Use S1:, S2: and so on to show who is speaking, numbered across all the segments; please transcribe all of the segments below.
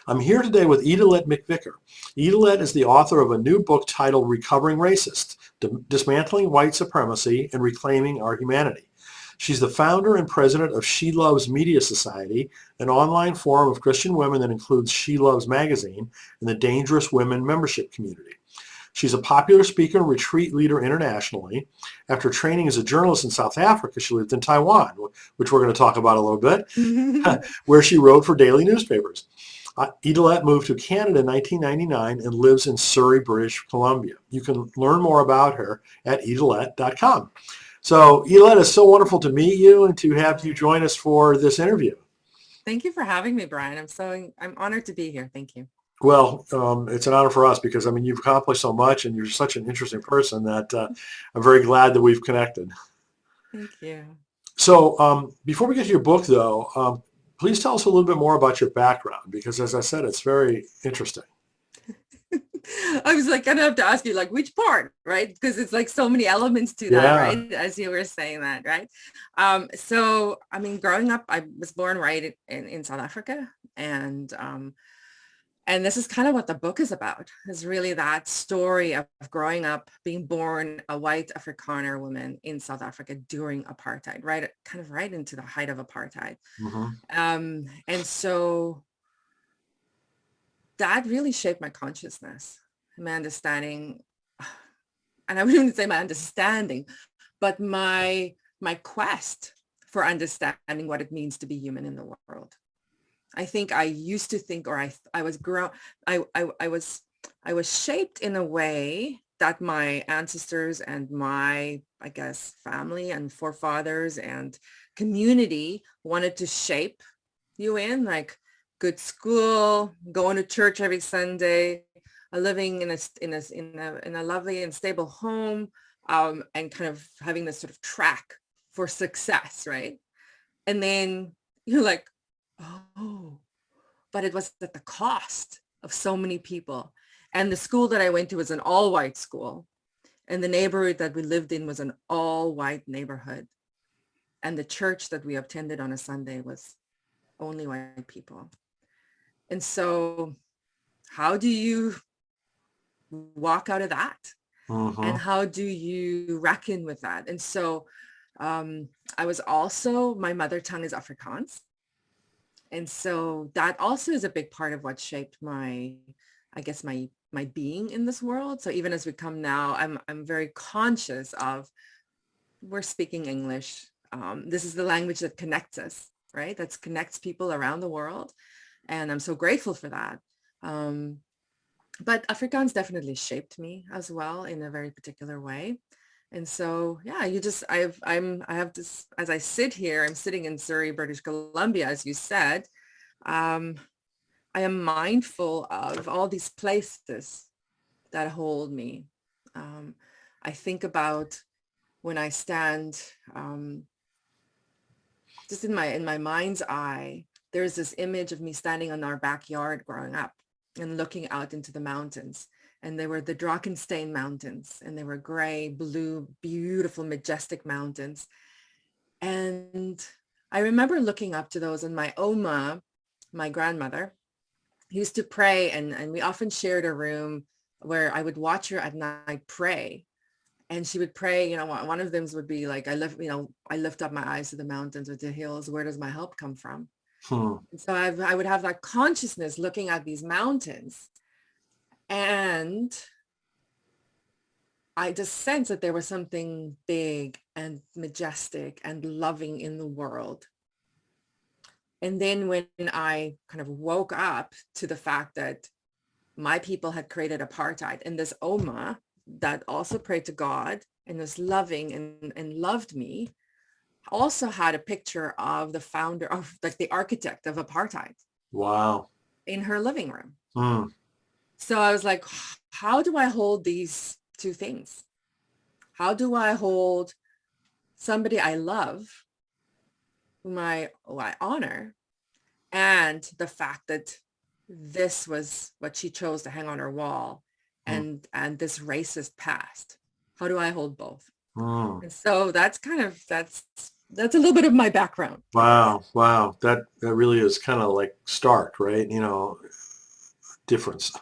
S1: I'm here today with Idelette McVicker. Idelette is the author of a new book titled Recovering Racist, Dismantling White Supremacy and Reclaiming Our Humanity. She's the founder and president of She Loves Media Society, an online forum of Christian women that includes She Loves Magazine and the Dangerous Women membership community. She's a popular speaker and retreat leader internationally. After training as a journalist in South Africa, she lived in Taiwan, which we're going to talk about a little bit, where she wrote for daily newspapers. Idelette moved to Canada in 1999 and lives in Surrey, British Columbia. You can learn more about her at idelette.com. So, Idelette, it's so wonderful to meet you and to have you join us for this interview.
S2: Thank you for having me, Brian. I'm honored to be here. Thank you.
S1: Well, it's an honor for us because, I mean, you've accomplished so much and you're such an interesting person that I'm very glad that we've connected.
S2: Thank you.
S1: So before we get to your book, though, please tell us a little bit more about your background because, as I said, it's very interesting.
S2: I was like, gonna have to ask you, like, which part, right? Because it's like so many elements to that, right? As you were saying that, right? So, I mean, growing up, I was born right in South Africa, and this is kind of what the book is about, is really that story of growing up, being born a white Afrikaner woman in South Africa during apartheid, right? Kind of right into the height of apartheid.
S1: Mm-hmm.
S2: And so that really shaped my consciousness, my understanding, and I wouldn't even say my understanding, but my quest for understanding what it means to be human in the world. I think I used to think, or I was shaped in a way that my ancestors and my, I guess, family and forefathers and community wanted to shape you in, like good school, going to church every Sunday, living in a lovely and stable home, and kind of having this sort of track for success, right? And then you're like, oh, but it was at the cost of so many people. And the school that I went to was an all-white school. And the neighborhood that we lived in was an all-white neighborhood. And the church that we attended on a Sunday was only white people. And so how do you walk out of that?
S1: Mm-hmm.
S2: And how do you reckon with that? And so I was also, my mother tongue is Afrikaans. And so that also is a big part of what shaped my, I guess, my being in this world. So even as we come now, I'm very conscious of, we're speaking English. This is the language that connects us, right? That connects people around the world. And I'm so grateful for that. But Afrikaans definitely shaped me as well in a very particular way. And so, yeah, I have this, as I sit here, I'm sitting in Surrey, British Columbia, as you said. I am mindful of all these places that hold me. I think about when I stand, just in my mind's eye, there's this image of me standing in our backyard growing up and looking out into the mountains. And they were the Drakenstein Mountains, and they were gray, blue, beautiful, majestic mountains. And I remember looking up to those, and my Oma, my grandmother, used to pray, and we often shared a room where I would watch her at night pray. And she would pray, you know, one of them would be like, I lift up my eyes to the mountains or to the hills. Where does my help come from? And so I would have that consciousness looking at these mountains. And I just sensed that there was something big and majestic and loving in the world. And then when I kind of woke up to the fact that my people had created apartheid, and this Oma that also prayed to God and was loving and loved me, also had a picture of the founder of, like, the architect of apartheid.
S1: Wow.
S2: In her living room. So I was like, how do I hold these two things? How do I hold somebody I love, who I honor, and the fact that this was what she chose to hang on her wall, and this racist past? How do I hold both? And so that's a little bit of my background.
S1: Wow. That really is kind of like stark, right? You know, difference.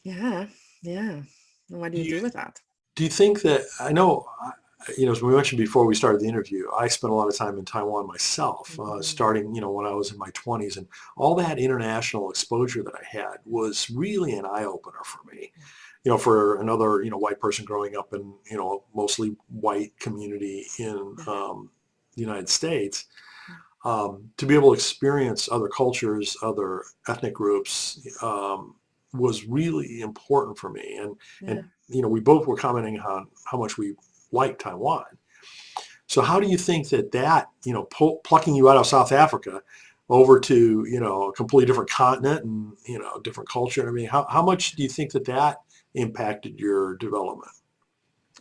S2: Yeah. Yeah. And what do
S1: Do
S2: you
S1: you
S2: do with that?
S1: do you think that I know? As we mentioned before we started the interview, I spent a lot of time in Taiwan myself,
S2: Mhm.
S1: starting when I was in my 20s, and all that international exposure that I had was really an eye opener for me. For another white person growing up in mostly white community in
S2: Yeah.
S1: the United States, to be able to experience other cultures, other ethnic groups, was really important for me. And
S2: Yeah.
S1: we both were commenting on how much we like Taiwan. So how do you think plucking you out of South Africa over to a completely different continent and different culture? I mean, how much do you think that impacted your development?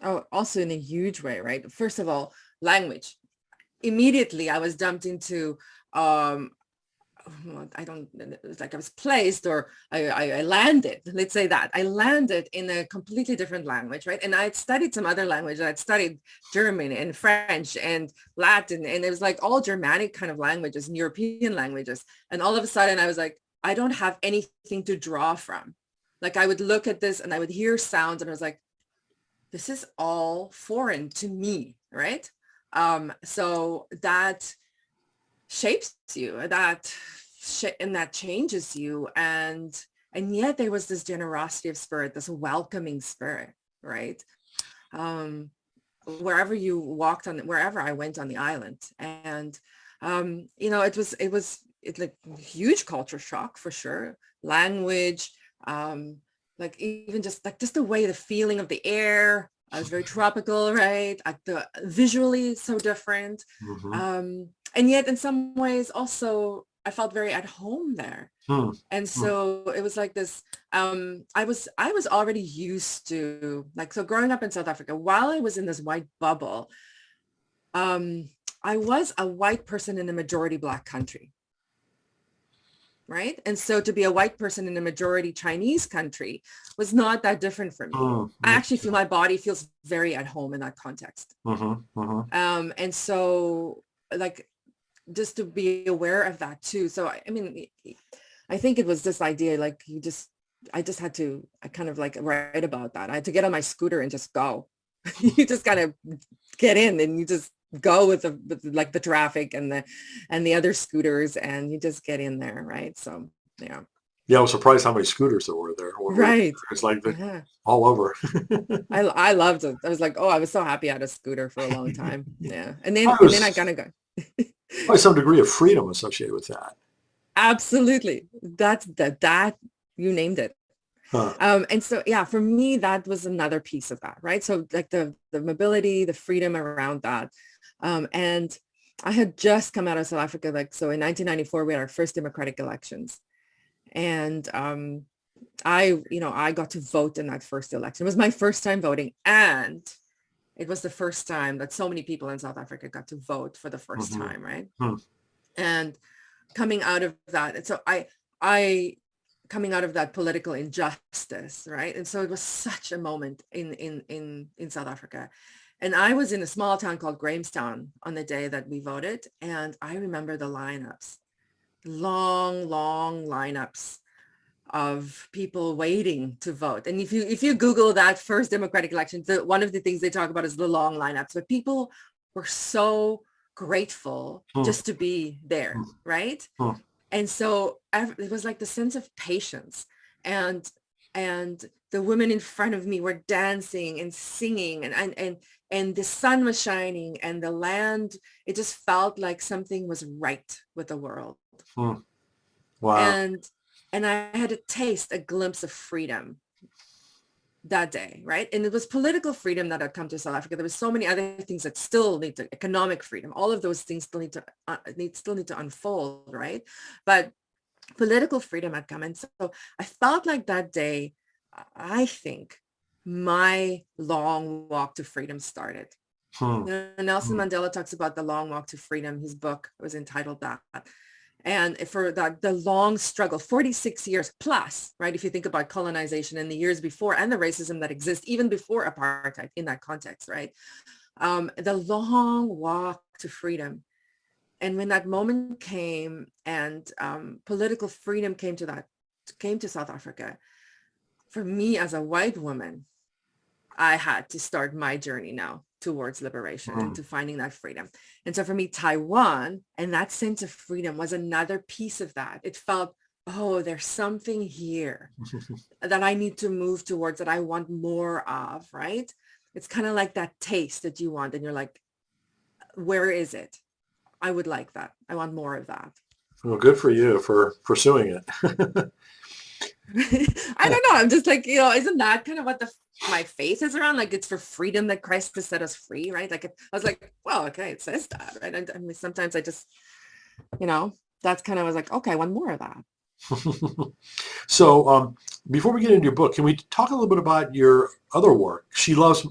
S2: Oh, also in a huge way, right? First of all, language. Immediately I was dumped into um I don't, it was like I was placed, or I landed, let's say that I landed in a completely different language, right? And I had studied some other language. I'd studied German and French and Latin, and it was like all Germanic kind of languages and European languages. And all of a sudden I was like, I don't have anything to draw from. Like I would look at this and I would hear sounds and I was like, this is all foreign to me, right? So that shapes you, and that changes you, and yet there was this generosity of spirit, this welcoming spirit, right? um wherever I went on the island. And it's like a huge culture shock for sure. Language, um like even just the way, the feeling of the air. I was very tropical, right? The visually so different.
S1: Hmm.
S2: And yet in some ways also I felt very at home there.
S1: Hmm.
S2: And
S1: Hmm.
S2: so it was like this, I was already used to, like, so growing up in South Africa, while I was in this white bubble, um, I was a white person in a majority Black country, right? And so to be a white person in a majority Chinese country was not that different for me.
S1: Hmm.
S2: I
S1: Hmm.
S2: actually feel my body feels very at home in that context.
S1: Hmm. Hmm.
S2: And so, like, just to be aware of that too. So I mean, I think it was this idea, like, I just had to, I kind of like write about that. I had to get on my scooter and just go. You just kind of get in and you just go with like the traffic and the other scooters, and you just get in there, right? So yeah.
S1: Yeah, I was surprised how many scooters there were there when we were
S2: Right.
S1: there. It's like they're
S2: Yeah.
S1: all over.
S2: I loved it. I was like, oh, I was so happy I had a scooter for a long time. Yeah. And then
S1: Probably
S2: I
S1: was
S2: kind of go.
S1: probably some degree of freedom associated with that.
S2: Absolutely. That you named it.
S1: Huh.
S2: And so, yeah, for me, that was another piece of that, right? So like the mobility, the freedom around that. And I had just come out of South Africa. Like, so in 1994, we had our first democratic elections. And I got to vote in that first election. It was my first time voting. And it was the first time that so many people in South Africa got to vote for the first
S1: Hmm.
S2: time, right?
S1: Hmm.
S2: And coming out of that, and so I coming out of that political injustice, right? And so it was such a moment in South Africa. And I was in a small town called Grahamstown on the day that we voted, and I remember the lineups, long lineups of people waiting to vote. And if you Google that first democratic election, one of the things they talk about is the long lineups, but people were so grateful
S1: Hmm.
S2: just to be there, right?
S1: Hmm.
S2: And so it was like the sense of patience, and the women in front of me were dancing and singing, and the sun was shining, and the land, it just felt like something was right with the world.
S1: Hmm. Wow.
S2: and and I had a glimpse of freedom that day, right? And it was political freedom that had come to South Africa. There was so many other things that still need to, economic freedom, all of those things still need to unfold, right? But political freedom had come. And so I felt like that day, I think my long walk to freedom started.
S1: Hmm.
S2: Nelson
S1: Hmm.
S2: Mandela talks about the long walk to freedom. His book was entitled that. And for that, the long struggle, 46 years plus, right? If you think about colonization and the years before, and the racism that exists even before apartheid in that context, right? The long walk to freedom. And when that moment came, and political freedom came to that came to South Africa, for me as a white woman, I had to start my journey now towards liberation and to finding that freedom. And so for me, Taiwan and that sense of freedom was another piece of that. It felt, oh, there's something here that I need to move towards, that I want more of, right? It's kind of like that taste that you want and you're like, where is it? I would like that. I want more of that.
S1: Well, good for you for pursuing it.
S2: I don't know. I'm just like, isn't that kind of what my faith is around? Like, it's for freedom that Christ has set us free, right? Like, I was like, well, okay, it says that, right? And I mean, sometimes I just, that's kind of, I was like, okay, I want more of that.
S1: So before we get into your book, can we talk a little bit about your other work? She Loves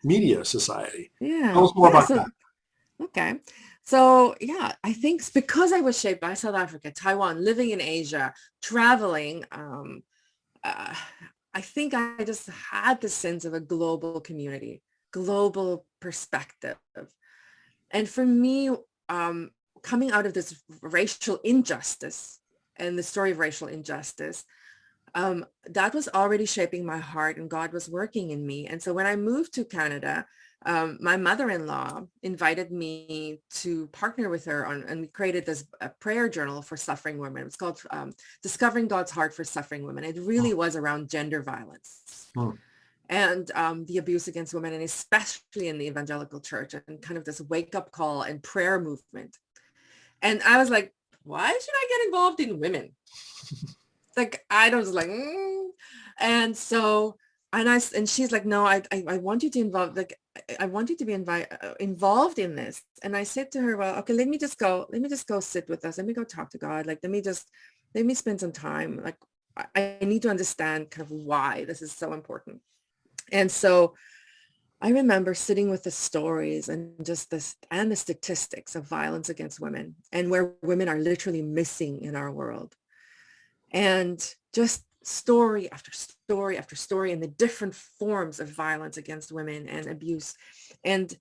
S1: Media Society.
S2: Yeah.
S1: Tell us more about that.
S2: Okay. So yeah, I think it's because I was shaped by South Africa, Taiwan, living in Asia, traveling, I think I just had the sense of a global community, global perspective. And for me, coming out of this racial injustice and the story of racial injustice, that was already shaping my heart, and God was working in me. And so when I moved to Canada, my mother-in-law invited me to partner with her and we created this prayer journal for suffering women. It was called Discovering God's Heart for Suffering Women. It really was around gender violence and the abuse against women, and especially in the evangelical church, and kind of this wake-up call and prayer movement. And I was like, why should I get involved in women? Like, I was like, and so, and she's like, no, I want you to I want you to be involved in this. And I said to her, well, okay, let me just go sit with us. Let me go talk to God. Like, let me spend some time. Like, I need to understand kind of why this is so important. And so I remember sitting with the stories and just and the statistics of violence against women, and where women are literally missing in our world. And just story after story after story, and the different forms of violence against women and abuse. And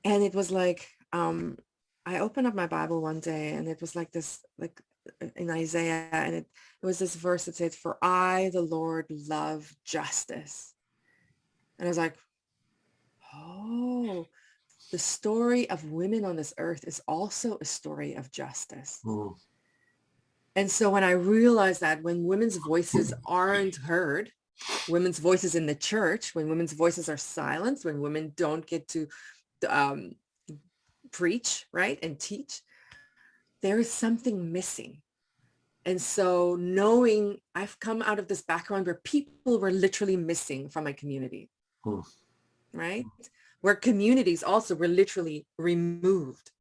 S2: it was like, I opened up my Bible one day, and it was like this, like in Isaiah, and it was this verse that says, for I, the Lord, love justice. And I was like, oh, the story of women on this earth is also a story of justice. And so when I realized that when women's voices aren't heard, women's voices in the church, when women's voices are silenced, when women don't get to preach, right, and teach, there is something missing. And so knowing I've come out of this background where people were literally missing from my community, right? Where communities also were literally removed.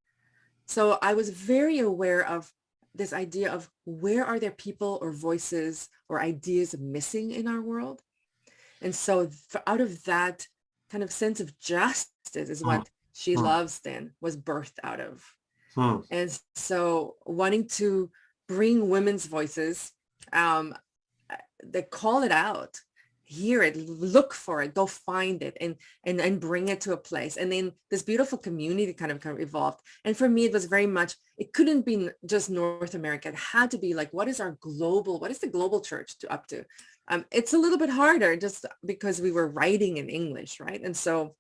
S2: So I was very aware of this idea of where are there people or voices or ideas missing in our world? And so out of that kind of sense of justice is what She Loves then was birthed out of. And so wanting to bring women's voices, they call it out, hear it, look for it, go find it, and bring it to a place. And then this beautiful community kind of evolved. And for me, it was very much, it couldn't be just North America. It had to be like, what is the global church up to? It's a little bit harder just because we were writing in English, right? And so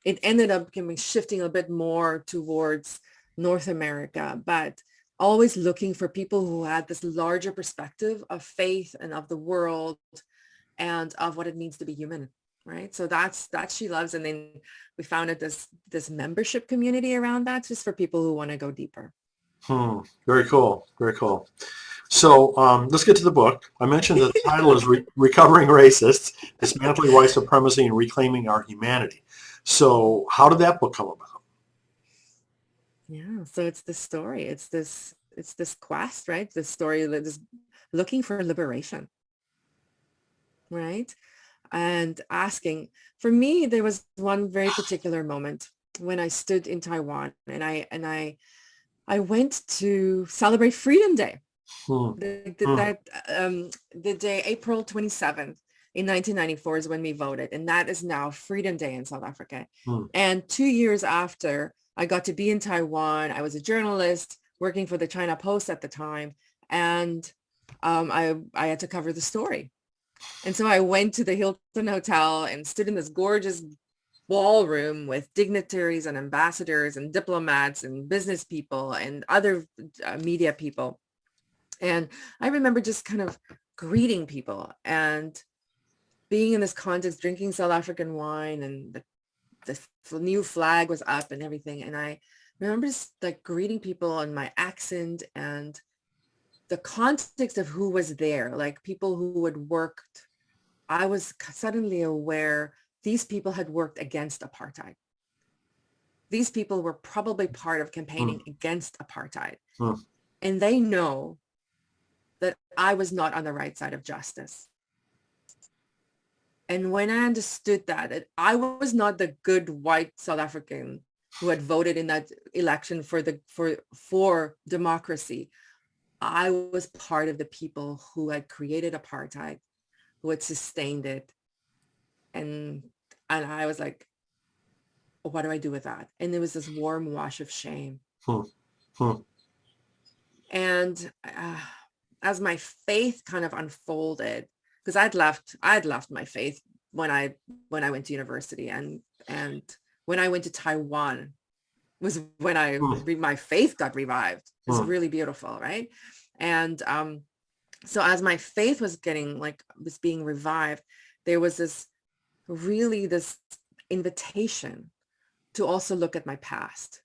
S2: it ended up shifting a bit more towards North America, but always looking for people who had this larger perspective of faith and of the world and of what it means to be human, right? So that's She Loves. And then we founded this membership community around that, just for people who want to go deeper.
S1: Very cool. Very cool. So let's get to the book. I mentioned the title is Recovering Racists, Dismantling White Supremacy and Reclaiming Our Humanity. So how did that book come about?
S2: Yeah, so it's this story. It's this quest, right? This story that is looking for liberation, right? And asking. For me, there was one very particular moment when I stood in Taiwan, and I went to celebrate Freedom Day. The day April 27th in 1994 is when we voted, and that is now Freedom Day in South Africa. And 2 years after, I got to be in Taiwan. I was a journalist working for the China Post at the time, and I had to cover the story. And so I went to the Hilton Hotel and stood in this gorgeous ballroom with dignitaries and ambassadors and diplomats and business people and other media people. And I remember just kind of greeting people and being in this context, drinking South African wine, and the new flag was up and everything. And I remember just like greeting people on my accent and the context of who was there, like people who had worked. I was suddenly aware these people had worked against apartheid. These people were probably part of campaigning against apartheid. And they know that I was not on the right side of justice. And when I understood that I was not the good white South African who had voted in that election for democracy, I was part of the people who had created apartheid, who had sustained it. And I was like, what do I do with that? And there was this warm wash of shame. And as my faith kind of unfolded, because I'd left my faith when I went to university, and when I went to Taiwan was when my faith got revived. It was really beautiful, right? And so as my faith was being revived, there was this invitation to also look at my past.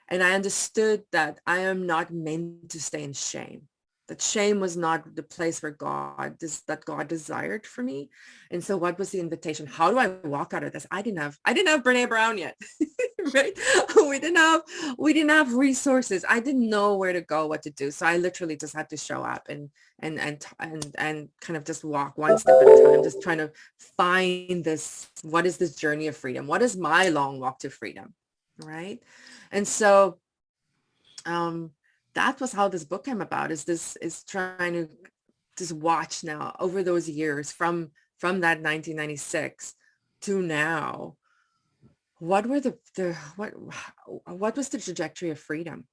S2: And I understood that I am not meant to stay in shame, that shame was not the place where God desired for me. And so what was the invitation? How do I walk out of this? I didn't have Brene Brown yet, right? We didn't have resources. I didn't know where to go, what to do. So I literally just had to show up and kind of just walk one step at a time, just trying to find what is this journey of freedom? What is my long walk to freedom? Right. And so, that was how this book came about, is trying to just watch now over those years from that 1996 to now, what were what was the trajectory of freedom?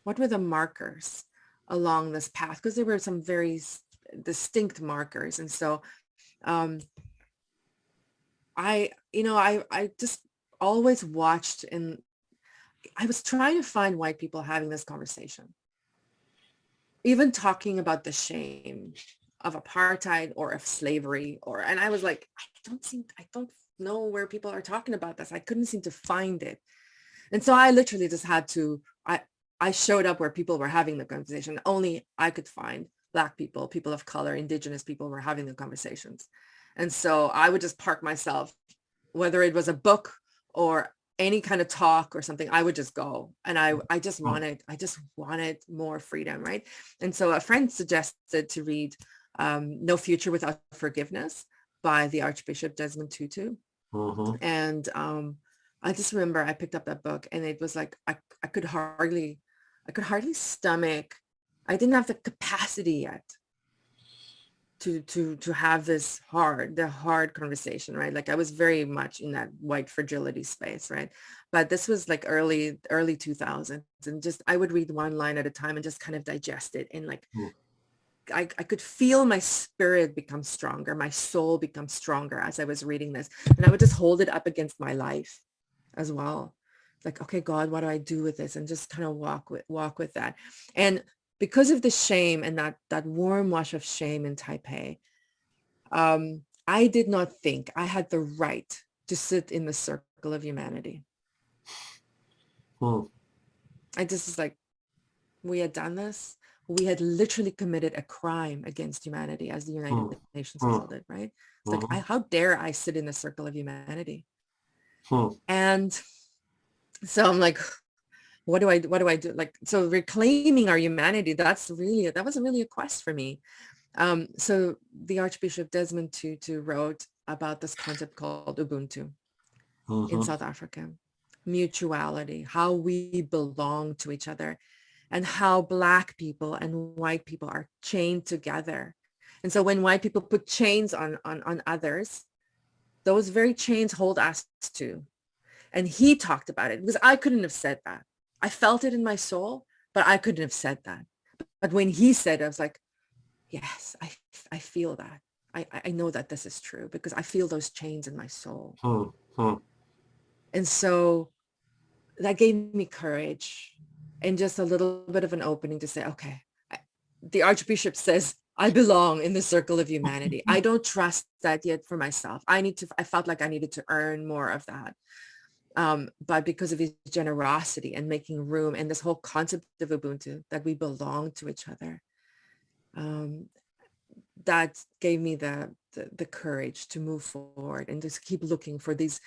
S2: What were the markers along this path? Because there were some very distinct markers. And so, I just always watched, and I was trying to find white people having this conversation, even talking about the shame of apartheid or of slavery, and I was like, I don't know where people are talking about this. I couldn't seem to find it. And so I literally just had to, I showed up where people were having the conversation. Only I could find Black people, people of color, Indigenous people were having the conversations. And so I would just park myself, whether it was a book or any kind of talk or something, I would just go. And I just wanted more freedom, right? And so a friend suggested to read No Future Without Forgiveness by the Archbishop Desmond Tutu. And I just remember I picked up that book, and it was like I could hardly stomach. I didn't have the capacity yet to have the hard conversation, right? Like I was very much in that white fragility space, right? But this was like early 2000s, and just I would read one line at a time and just kind of digest it, and like I could feel my spirit become stronger, my soul become stronger as I was reading this, and I would just hold it up against my life as well. Like, okay, God, what do I do with this? And just kind of walk with that. And because of the shame and that warm wash of shame in Taipei, I did not think I had the right to sit in the circle of humanity. I just was like, we had done this. We had literally committed a crime against humanity, as the United Nations called it, right? It's like, how dare I sit in the circle of humanity? And so I'm like, what do I do? Like, so reclaiming our humanity, that wasn't really a quest for me. So the Archbishop Desmond Tutu wrote about this concept called Ubuntu in South Africa, mutuality, how we belong to each other, and how Black people and white people are chained together. And so when white people put chains on others, those very chains hold us too. And he talked about it because I couldn't have said that. I felt it in my soul, but I couldn't have said that. But when he said it, I was like, yes, I feel that. I know that this is true because I feel those chains in my soul.
S1: Hmm. Hmm.
S2: And so that gave me courage and just a little bit of an opening to say, okay, the Archbishop says, I belong in the circle of humanity. I don't trust that yet for myself. I felt like I needed to earn more of that. But because of his generosity and making room and this whole concept of Ubuntu, that we belong to each other, um, that gave me the courage to move forward and just keep looking for these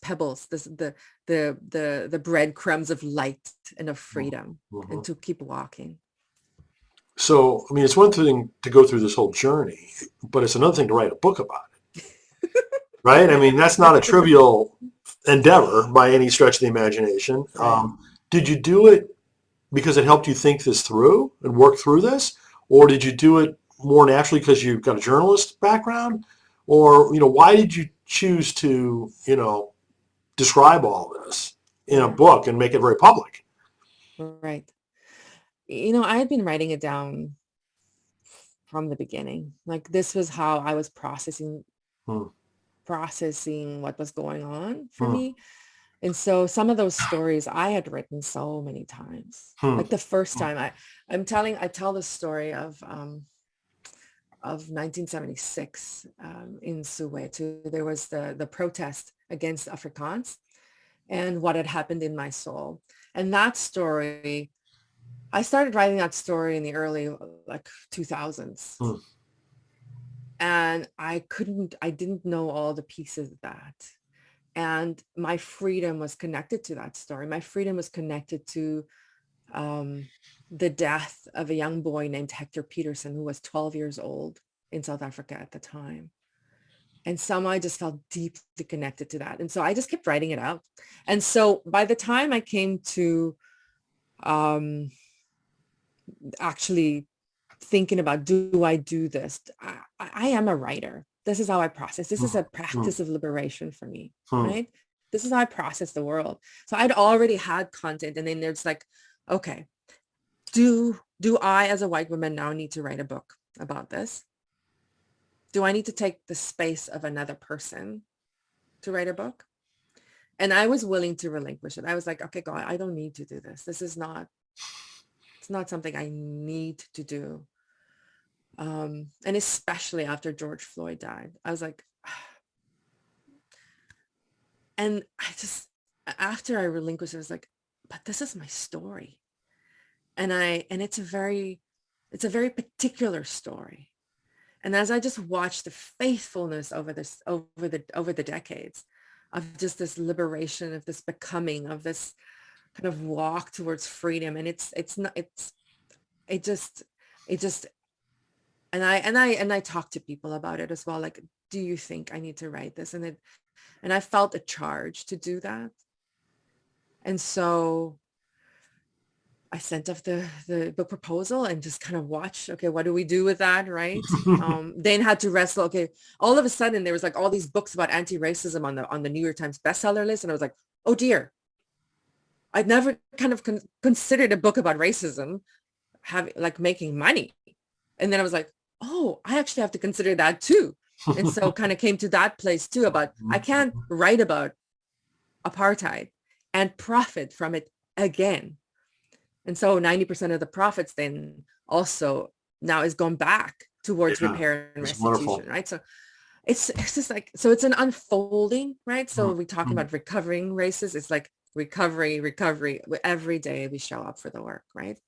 S2: pebbles, the breadcrumbs of light and of freedom,
S1: Mm-hmm.
S2: and to keep walking.
S1: So, I mean, it's one thing to go through this whole journey, but it's another thing to write a book about it, right? I mean, that's not a trivial endeavor by any stretch of the imagination.
S2: Right.
S1: Did you do it because it helped you think this through and work through this? Or did you do it more naturally because you've got a journalist background? Or, why did you choose to, describe all this in a
S2: Yeah.
S1: book and make it very public?
S2: Right. I had been writing it down from the beginning. Like this was how I was
S1: Hmm.
S2: processing what was going on for
S1: Hmm.
S2: me. And so some of those stories I had written so many times.
S1: Hmm.
S2: Like the first time I tell the story of 1976 in Soweto. There was the protest against Afrikaans and what had happened in my soul. And that story, I started writing that story in the early like 2000s.
S1: Hmm.
S2: And I didn't know all the pieces of that. And my freedom was connected to that story. My freedom was connected to the death of a young boy named Hector Peterson, who was 12 years old in South Africa at the time. And somehow I just felt deeply connected to that. And so I just kept writing it out. And so by the time I came to um, actually thinking about, do I do this? I am a writer. This is how I process. This is a
S1: Hmm.
S2: practice of liberation for me,
S1: Hmm.
S2: right? This is how I process the world. So I'd already had content. And then there's like, okay, do I as a white woman now need to write a book about this? Do I need to take the space of another person to write a book? And I was willing to relinquish it. I was like, okay, God, I don't need to do this. It's not something I need to do. And especially after George Floyd died, I was like, and after I relinquished it, I was like, but this is my story. And it's a very particular story. And as I just watched the faithfulness over the decades of just this liberation, of this becoming, of this kind of walk towards freedom, and it's not it just and I talk to people about it as well. Like, do you think I need to write this? And I felt a charge to do that. And so I sent off the book proposal and just kind of watched, okay, what do we do with that, right? Then had to wrestle, okay, all of a sudden there was like all these books about anti-racism on the New York Times bestseller list. And I was like, oh dear, I'd never kind of considered a book about racism like making money. And then I was like, oh, I actually have to consider that too. And so kind of came to that place too about, I can't write about apartheid and profit from it again. And so 90% of the profits then also now is gone back towards
S1: Yeah,
S2: repair and
S1: it's
S2: restitution,
S1: wonderful.
S2: right? So it's just like, so it's an unfolding, right? So we're talking
S1: Hmm.
S2: about recovering races. It's like recovery. Every day we show up for the work, right?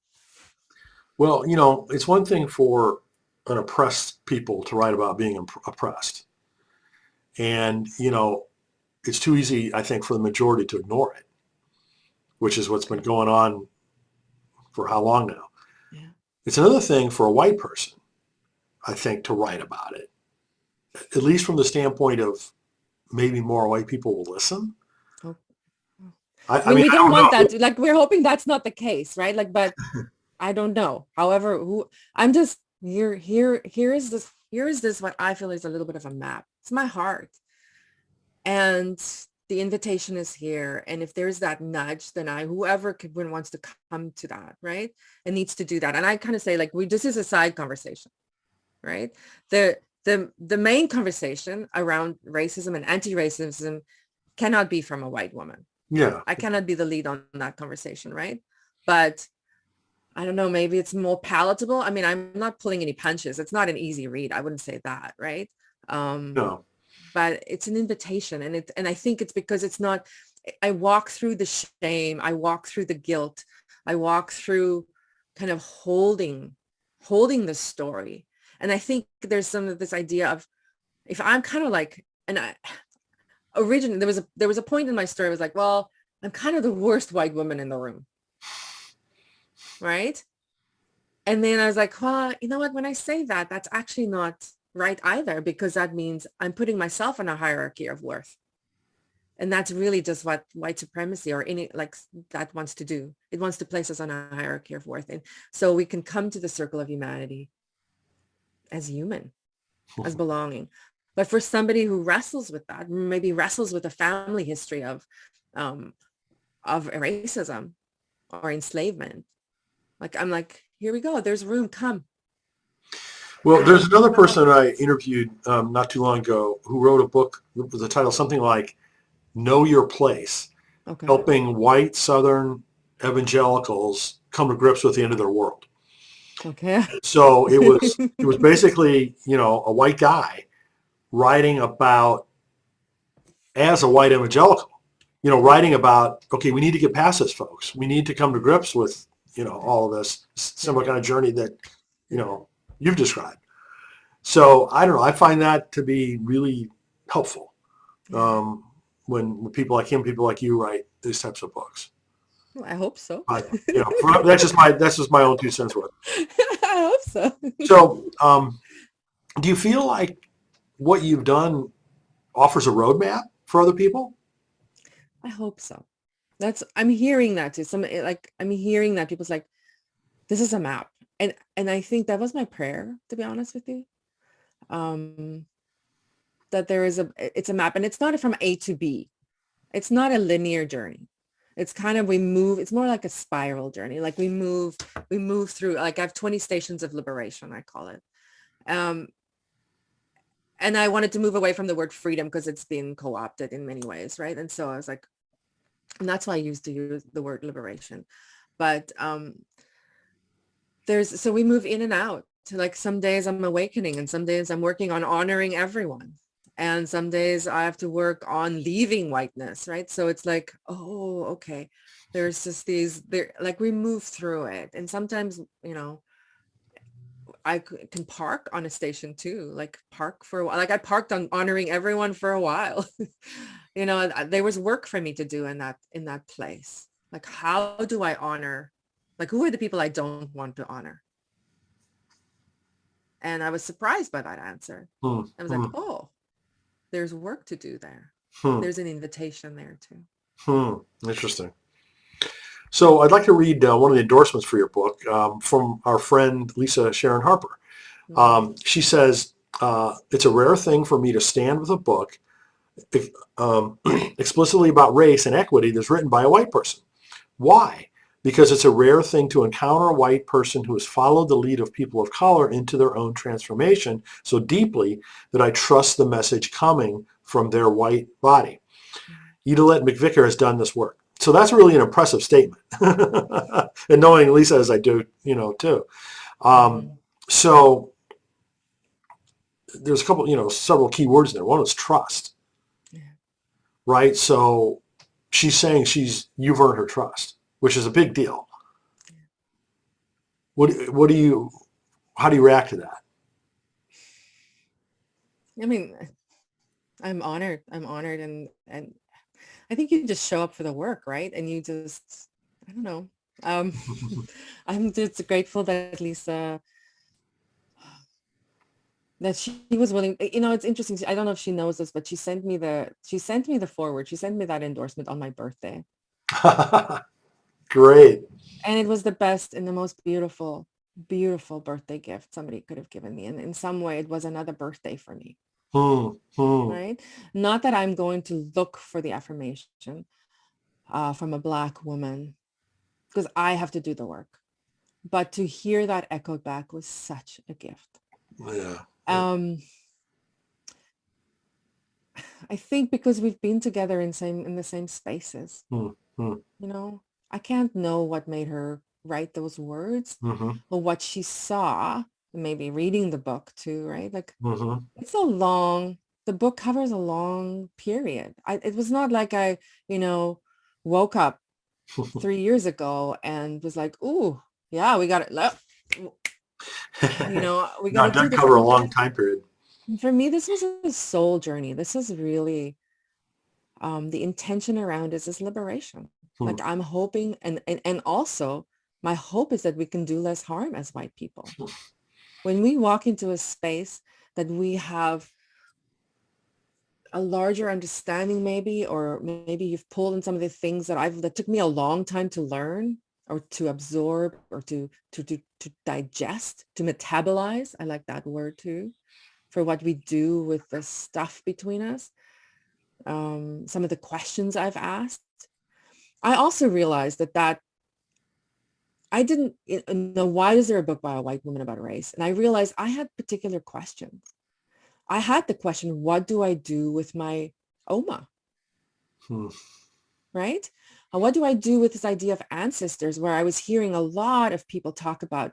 S1: Well, it's one thing for an oppressed people to write about being oppressed. And, it's too easy, I think, for the majority to ignore it, which is what's been
S2: Okay.
S1: going on for how long now?
S2: Yeah.
S1: It's another thing for a white person, I think, to write about it, at least from the standpoint of maybe more white people will listen.
S2: Oh, oh.
S1: I,
S2: I
S1: I
S2: mean,
S1: mean,
S2: we
S1: I
S2: don't
S1: don't
S2: want
S1: know.
S2: that. Like, we're hoping that's not the case, right? Like, but I don't know. However, I'm just here is this what I feel is a little bit of a map. It's my heart. And the invitation is here. And if there's that nudge, then whoever wants to come to that, right? And needs to do that. And I kind of say, like, this is a side conversation. right? The main conversation around racism and anti-racism cannot be from a white woman.
S1: Yeah.
S2: I cannot be the lead on that conversation, right? But I don't know, maybe it's more palatable. I mean, I'm not pulling any punches. It's not an easy read. I wouldn't say that, right? Um,
S1: No.
S2: but it's an invitation, and I think it's because it's not, I walk through the shame, I walk through the guilt, I walk through kind of holding the story. And I think there's some of this idea of, if I'm kind of like, and I originally there was a point in my story, I was like, well, I'm kind of the worst white woman in the room, right? And then I was like, well, you know what, when I say that, that's actually not right either, because that means I'm putting myself in a hierarchy of worth. And that's really just what white supremacy or any like that wants to do. It wants to place us on a hierarchy of worth. And so we can come to the circle of humanity as human, as belonging. But for somebody who wrestles with that, maybe wrestles with a family history um, of racism or enslavement, like, I'm like, here we go. There's room. Come.
S1: Well, there's another person I interviewed not too long ago who wrote a book with the title something like Know Your Place,
S2: Okay.
S1: helping white Southern evangelicals come to grips with the end of their world.
S2: Okay.
S1: So it was basically, a white guy writing about, as a white evangelical, writing about, okay, we need to get past this, folks. We need to come to grips with, all of this similar kind of journey that, you've described. So I don't know. I find that to be really helpful when people like him, people like you write these types of books.
S2: Well, I hope so.
S1: That's just my own 2 cents worth.
S2: I hope so.
S1: So, do you feel like what you've done offers a roadmap for other people?
S2: I hope so. I'm hearing that too. I'm hearing that people's like, this is a map. And I think that was my prayer, to be honest with you. Um, that it's a map, and it's not from A to B. It's not a linear journey. It's kind of, it's more like a spiral journey. Like we move through, like I have 20 stations of liberation, I call it. Um, and I wanted to move away from the word freedom because it's been co-opted in many ways, right? And so I was like, and that's why I used to use the word liberation. But so we move in and out. Like some days I'm awakening, and some days I'm working on honoring everyone. And some days I have to work on leaving whiteness, right? So it's like, oh, okay. There's just like we move through it. And sometimes, I can park on a station too, like park for a while. Like I parked on honoring everyone for a while. There was work for me to do in that place. Like, how do I honor, like, who are the people I don't want to honor? And I was surprised by that answer.
S1: Hmm,
S2: I was like,
S1: hmm,
S2: oh, there's work to do there.
S1: hmm,
S2: There's an invitation there too.
S1: Interesting. So I'd like to read one of the endorsements for your book from our friend Lisa Sharon Harper. She says, it's a rare thing for me to stand with a book explicitly about race and equity that's written by a white person. Why? Because it's a rare thing to encounter a white person who has followed the lead of people of color into their own transformation so deeply that I trust the message coming from their white body. Idelette McVicker has done this work. So that's really an impressive statement. And knowing Lisa as I do, too. So there's a couple, several key words in there. One is trust, right? So she's saying you've earned her trust, which is a big deal. How do you react to that?
S2: I mean, I'm honored. And I think you just show up for the work, right? And you just, I don't know. Um, I'm just grateful that Lisa, that she was willing. It's interesting. I don't know if she knows this, but she sent me the forward. She sent me that endorsement on my birthday.
S1: Great.
S2: And it was the best and the most beautiful, beautiful birthday gift somebody could have given me. And in some way, it was another birthday for me. Right? Not that I'm going to look for the affirmation from a Black woman, because I have to do the work. But to hear that echoed back was such a gift.
S1: Yeah. Yeah.
S2: Um, I think because we've been together in the same spaces,
S1: Hmm. Hmm.
S2: you know, I can't know what made her write those words
S1: Mm-hmm.
S2: or what she saw, maybe reading the book too, right? Like
S1: Mm-hmm.
S2: it's a long, the book covers a long period. It was not like I, you know, woke up 3 years ago and was like, ooh, yeah, we got it. You know, we got
S1: No,
S2: to
S1: it
S2: do
S1: does
S2: this.
S1: cover a long time period.
S2: For me, this was a soul journey. This is really the intention around this is liberation.
S1: Hmm.
S2: Like I'm hoping, and also my hope is that we can do less harm as white people. When we walk into a space that we have a larger understanding maybe, or maybe you've pulled in some of the things that took me a long time to learn or to absorb or to digest, to metabolize. I like that word too, for what we do with the stuff between us. Some of the questions I've asked. I also realized that I didn't know, why is there a book by a white woman about race? And I realized I had particular questions. I had the question, what do I do with my Oma,
S1: Hmm.
S2: right? And what do I do with this idea of ancestors, where I was hearing a lot of people talk about,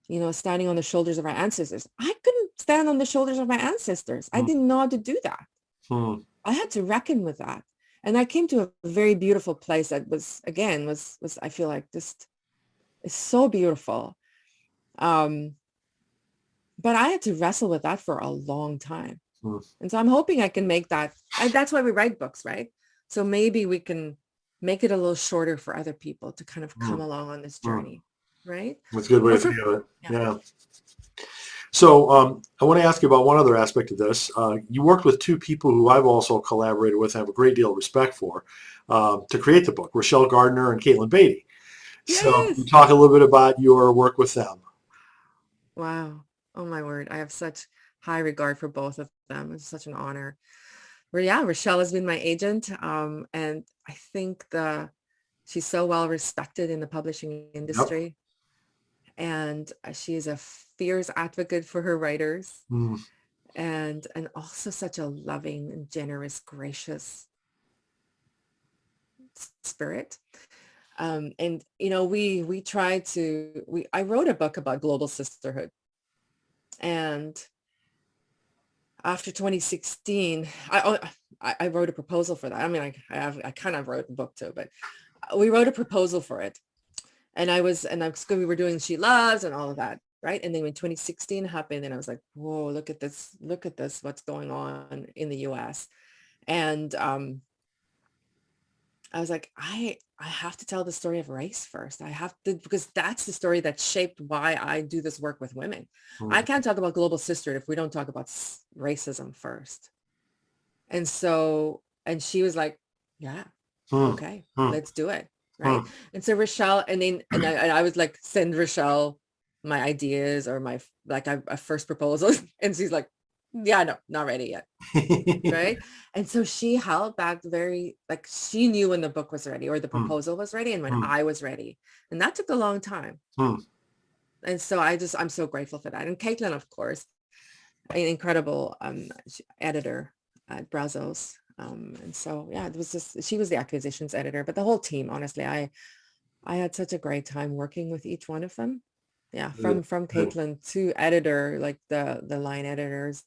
S2: you know, standing on the shoulders of our ancestors. I couldn't stand on the shoulders of my ancestors. I
S1: Hmm.
S2: didn't know how to do that.
S1: Hmm.
S2: I had to reckon with that. And I came to a very beautiful place that was, again, was I feel like just is so beautiful. Um, but I had to wrestle with that for a long time.
S1: Hmm.
S2: And so I'm hoping I can make that. That's why we write books, right? So maybe we can make it a little shorter for other people to kind of
S1: Hmm.
S2: come along on this
S1: Hmm.
S2: journey, right?
S1: That's a good way
S2: Or
S1: to
S2: for,
S1: think of it.
S2: yeah.
S1: Yeah. So I want to ask you about one other aspect of this. You worked with two people who I've also collaborated with and have a great deal of respect for to create the book, Rochelle Gardner and Caitlin Beatty. So can you
S2: Yes.
S1: talk a little bit about your work with them?
S2: Wow. Oh my word. I have such high regard for both of them. It's such an honor. Well, yeah, Rochelle has been my agent. And I think she's so well respected in the publishing
S1: Yep.
S2: industry. And she is a fierce advocate for her writers,
S1: Mm.
S2: and also such a loving and generous, gracious spirit. And you know, we try to we I wrote a book about global sisterhood, and after 2016, I wrote a proposal for that. I mean, I kind of wrote the book too, but we wrote a proposal for it. We were doing She Loves and all of that, right? And then when 2016 happened, and I was like, whoa, look at this, what's going on in the US. And I was like, I have to tell the story of race first. I have to, because that's the story that shaped why I do this work with women. I
S1: Mm.
S2: can't talk about global sisterhood if we don't talk about racism first. And so, and she was like, yeah,
S1: Mm.
S2: okay,
S1: Mm.
S2: let's do it. Right.
S1: Mm.
S2: And so Rochelle, and I was like, send Rochelle my ideas or a first proposal. And she's like, yeah, no, not ready yet. Right. And so she held back like she knew when the book was ready or the
S1: Mm.
S2: proposal was ready and when
S1: Mm.
S2: I was ready. And that took a long time.
S1: Mm.
S2: And so I'm so grateful for that. And Caitlin, of course, an incredible editor at Brazos. And so, yeah, it was she was the acquisitions editor, but the whole team, honestly, I had such a great time working with each one of them. Yeah,
S1: Good.
S2: from
S1: Good.
S2: Caitlin to editor, like the line editors,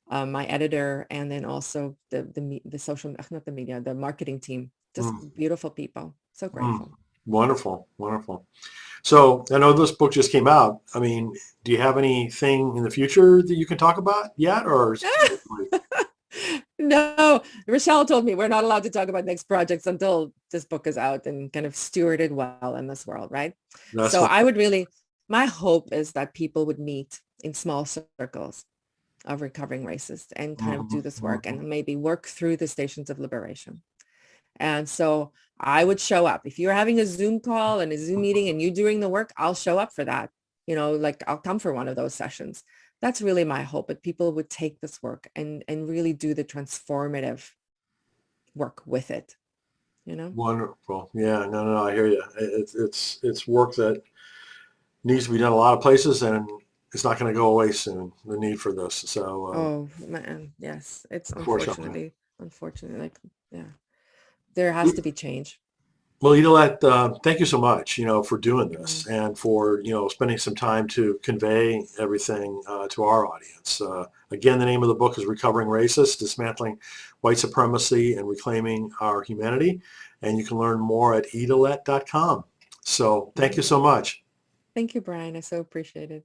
S2: my editor, and then also the social, not the media, the marketing team, just
S1: Mm.
S2: beautiful people. So
S1: Mm.
S2: grateful.
S1: Wonderful. Wonderful. So I know this book just came out. I mean, do you have anything in the future that you can talk about yet, or is it too early?
S2: No, Rochelle told me we're not allowed to talk about next projects until this book is out and kind of stewarded well in this world, right?
S1: That's
S2: So
S1: fine.
S2: my hope is that people would meet in small circles of recovering racists and kind of
S1: Mhm.
S2: do this work
S1: Mhm.
S2: and maybe work through the stations of liberation. And so I would show up. If you're having a Zoom call and a Zoom meeting and you doing the work, I'll show up for that. You know, like I'll come for one of those sessions. That's really my hope, that people would take this work and really do the transformative work with it, you know?
S1: Wonderful. Yeah. No, no, no. I hear you. It's work that needs to be done a lot of places, and it's not going to go away soon, the need for this. So
S2: Oh man, yes. It's
S1: unfortunately.
S2: unfortunately, like, yeah, there has to be change.
S1: Well, Idelette, thank you so much, for doing
S2: Mm.
S1: this and for, spending some time to convey everything to our audience. Again, the name of the book is Recovering Racist, Dismantling White Supremacy and Reclaiming Our Humanity. And you can learn more at idelette.com. So thank you
S2: Mm.
S1: so much.
S2: Thank you, Brian. I so appreciate it.